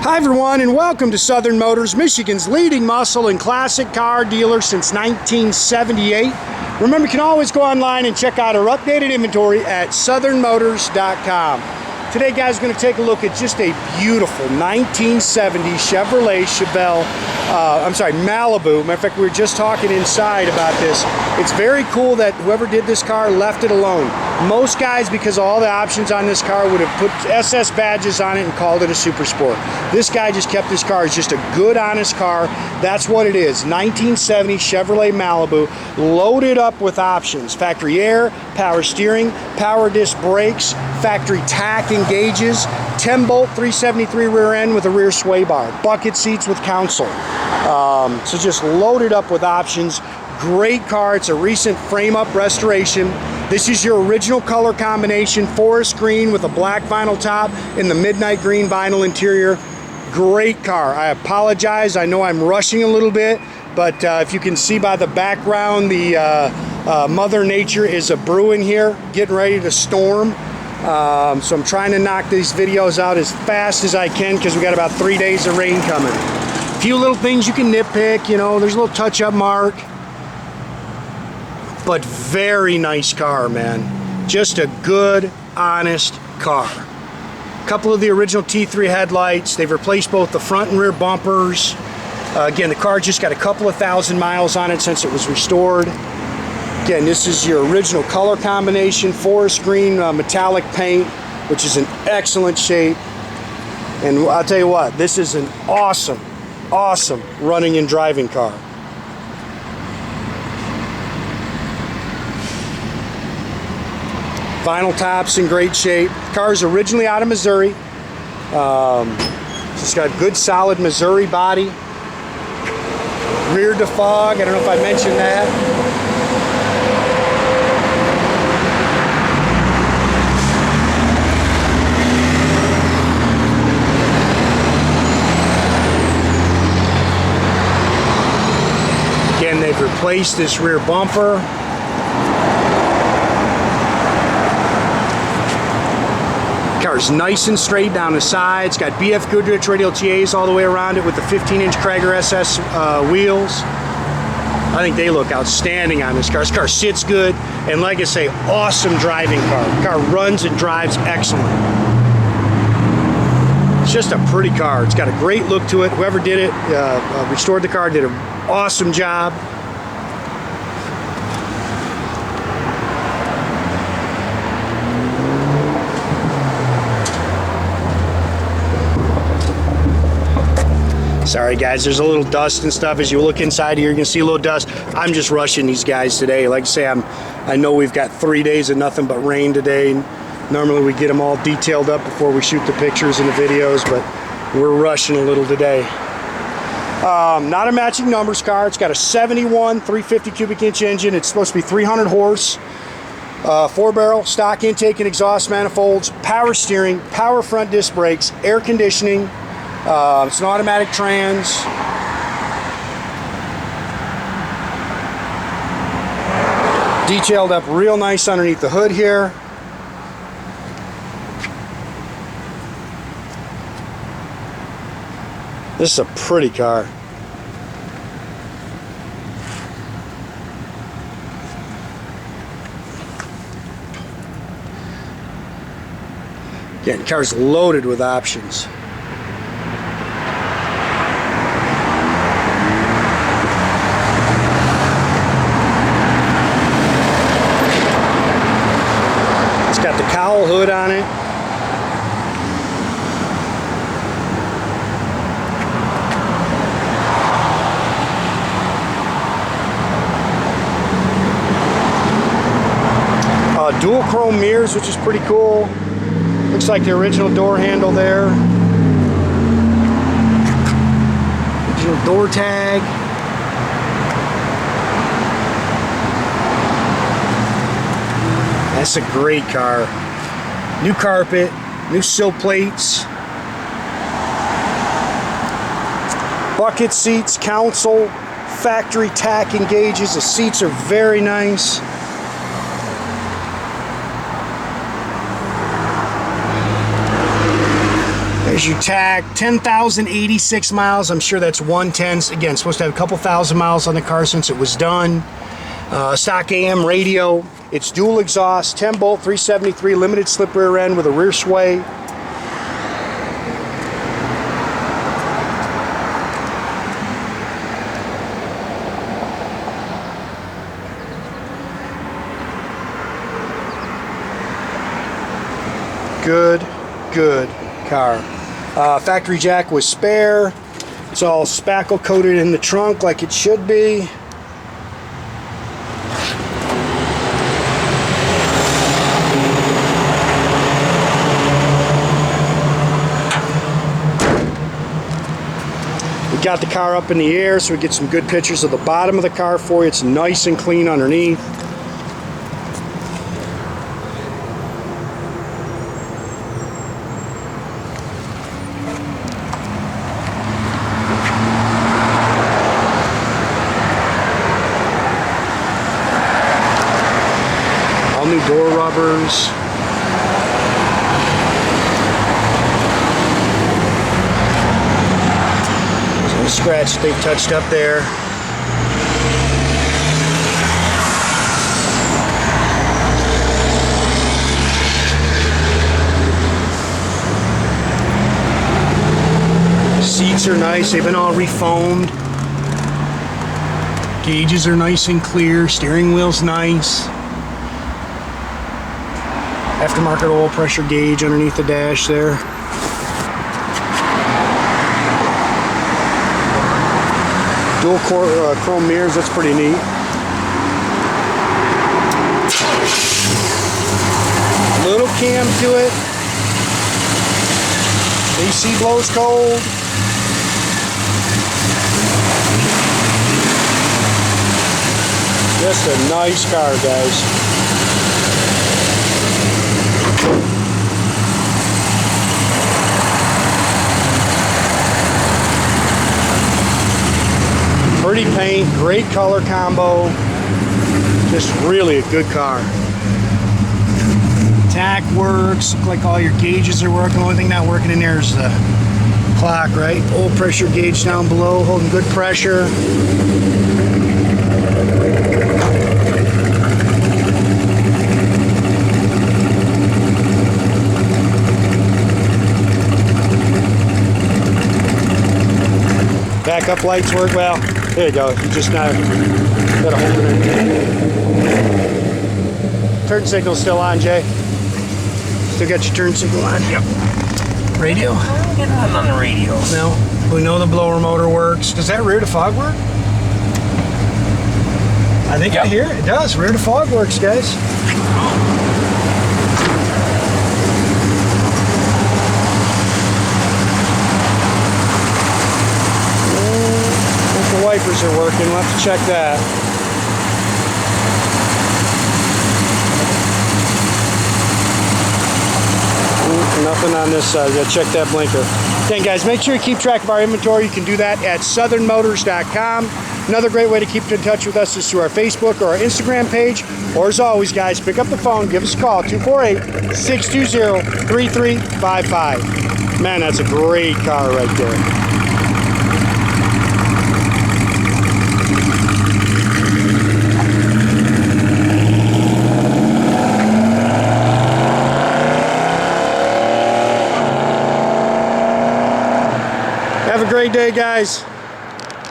Hi everyone, and welcome to Southern Motors, Michigan's leading muscle and classic car dealer since 1978. Remember, you can always go online and check out our updated inventory at southernmotors.com. Today, guys, we're going to take a look at just a beautiful 1970 Chevrolet Malibu. Matter of fact, we were just talking inside about this. It's very cool that whoever did this car left it alone. Most guys, because of all the options on this car, would have put SS badges on it and called it a super sport. This guy just kept this car as just a good, honest car. That's what it is. 1970 Chevrolet Malibu, loaded up with options. Factory air, power steering, power disc brakes, factory tach engages, 10-bolt 373 rear end with a rear sway bar, bucket seats with console. So just loaded up with options. Great car. It's a recent frame-up restoration. This is your original color combination, forest green with a black vinyl top and the midnight green vinyl interior. Great car. I apologize. I know I'm rushing a little bit, but if you can see by the background, the Mother Nature is a-brewing here, getting ready to storm. So I'm trying to knock these videos out as fast as I can because we got about 3 days of rain coming. A few little things you can nitpick, you know, there's a little touch-up mark. But very nice car, man. Just a good, honest car. A couple of the original T3 headlights. They've replaced both the front and rear bumpers. Again, the car just got a couple of thousand miles on it since it was restored. Again, this is your original color combination, forest green metallic paint, which is in excellent shape. And I'll tell you what, this is an awesome, awesome running and driving car. Vinyl tops in great shape. Car is originally out of Missouri. It's got good solid Missouri body. Rear defog, I don't know if I mentioned that. Again, they've replaced this rear bumper. Car's nice and straight down the sides. Got BF Goodrich Radial TAs all the way around it with the 15-inch Cragar S wheels. I think they look outstanding on this car. This car sits good, and like I say, awesome driving car. The car runs and drives excellent. It's just a pretty car. It's got a great look to it. Whoever did it, restored the car, did an awesome job. Sorry guys, there's a little dust and stuff. As you look inside here, you can see a little dust. I'm just rushing these guys today. Like I say, I know we've got 3 days of nothing but rain today. Normally we get them all detailed up before we shoot the pictures and the videos, but we're rushing a little today. Not a matching numbers car. It's got a 71 350 cubic inch engine. It's supposed to be 300 horse. 4-barrel, stock intake and exhaust manifolds, power steering, power front disc brakes, air conditioning. It's an automatic trans. Detailed up real nice underneath the hood here. This is a pretty car. Again, the car's loaded with options. Got the cowl hood on it. Dual chrome mirrors, which is pretty cool. Looks like the original door handle there. Original door tag. That's a great car. New carpet, new sill plates, bucket seats, console, factory tach engages. The seats are very nice. There's your tag, 10,086 miles. I'm sure that's 110. Again, supposed to have a couple thousand miles on the car since it was done. Stock AM radio. It's dual exhaust, 10 bolt, 373, limited slip rear end with a rear sway. Good car. Factory jack was spare. It's all spackle coated in the trunk like it should be. We got the car up in the air so we get some good pictures of the bottom of the car for you. It's nice and clean underneath. New door rubbers. Some scratch they've touched up there. Seats are nice, they've been all refoamed. Gauges are nice and clear, steering wheel's nice. Aftermarket oil pressure gauge underneath the dash there. Dual chrome mirrors, that's pretty neat. Little cam to it. AC blows cold. Just a nice car, guys. Pretty paint, great color combo, just really a good car. Tach works, look like all your gauges are working. The only thing not working in there is the clock, right? Oil pressure gauge down below, holding good pressure. Backup lights work well. There you go. You just gotta hold it in. Turn signal's still on, Jay. Still got your turn signal on. Yep. Radio? I don't get nothing on the radio. No. We know the blower motor works. Does that rear defog work? I think I hear it. It does. Rear defog works, guys. Wipers are working. We'll have to check that. Nothing on this side. Gotta check that blinker. Again, guys, make sure you keep track of our inventory. You can do that at southernmotors.com. Another great way to keep in touch with us is through our Facebook or our Instagram page. Or as always, guys, pick up the phone, give us a call, 248-620-3355. Man, that's a great car right there. Have a great day, guys.